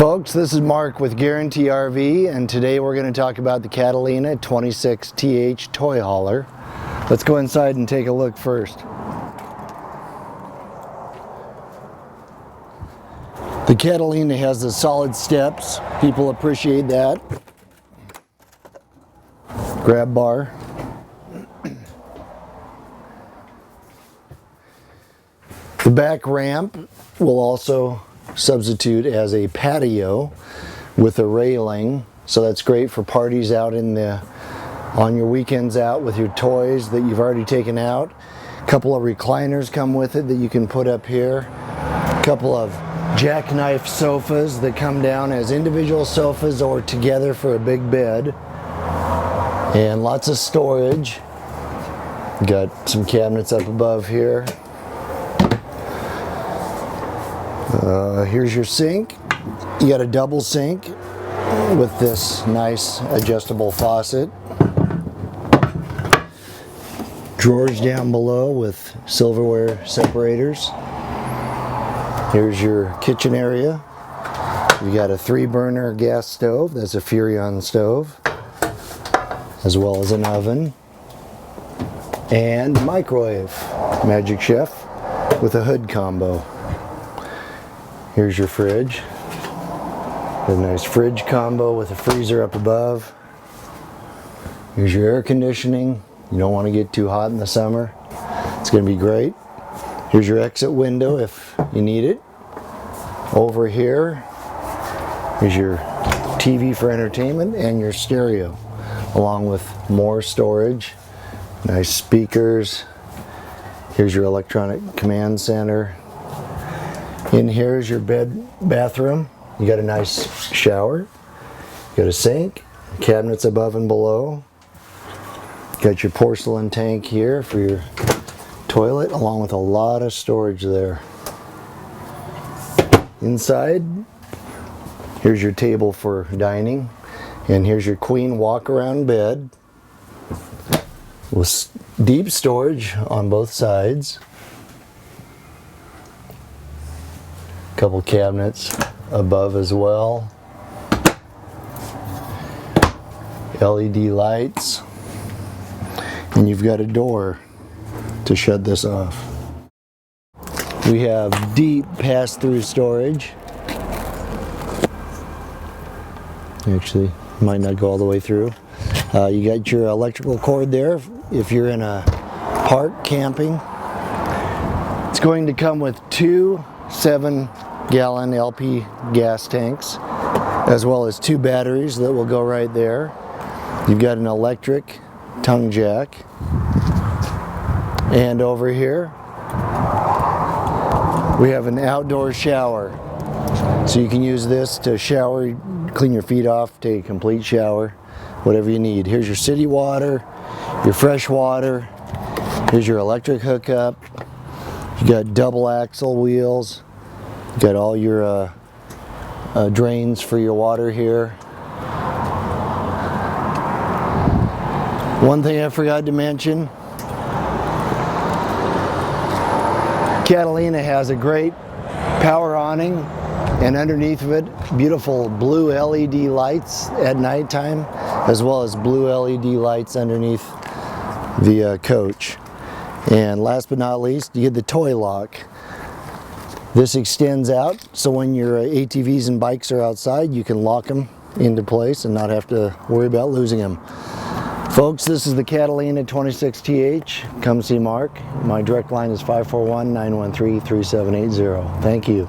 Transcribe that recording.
Folks, this is Mark with Guaranty RV, and today we're going to talk about the Catalina 26TH toy hauler. Let's go inside and take a look first. The Catalina has the solid steps. People appreciate that. Grab bar. The back ramp will also substitute as a patio with a railing, so that's great for parties out on your weekends out with your toys that you've already taken out. A couple of recliners come with it that you can put up here. A couple of jackknife sofas that come down as individual sofas or together for a big bed, and lots of storage. Got some cabinets up above here. Here's your sink. You got a double sink with this nice adjustable faucet. Drawers down below with silverware separators. Here's your kitchen area. You got a 3-burner gas stove. That's a Furrion stove, as well as an oven and microwave. Magic Chef with a hood combo. Here's your fridge. A nice fridge combo with a freezer up above. Here's your air conditioning. You don't want to get too hot in the summer. It's going to be great. Here's your exit window if you need it. Over here is your TV for entertainment and your stereo, along with more storage. Nice speakers. Here's your electronic command center. In here is your bathroom. You got a nice shower. You got a sink, cabinets above and below. Got your porcelain tank here for your toilet, along with a lot of storage there. Inside, here's your table for dining, and here's your queen walk-around bed with deep storage on both sides. Couple cabinets above as well. LED lights, and you've got a door to shut this off. We have deep pass-through storage. Actually, might not go all the way through. You got your electrical cord there if you're in a park camping. It's going to come with 2 7-gallon LP gas tanks, as well as 2 batteries that will go right there. You've got an electric tongue jack, and over here we have an outdoor shower, so you can use this to shower, clean your feet off, take a complete shower, whatever you need. Here's your city water, your fresh water. Here's your electric hookup. You got double axle wheels. You got all your drains for your water here. One thing I forgot to mention, Catalina has a great power awning, and underneath of it, beautiful blue LED lights at nighttime, as well as blue LED lights underneath the coach. And last but not least, you get the toy lock. This extends out, so when your ATVs and bikes are outside, you can lock them into place and not have to worry about losing them. Folks, this is the Catalina 26TH. Come see Mark. My direct line is 541-913-3780. Thank you.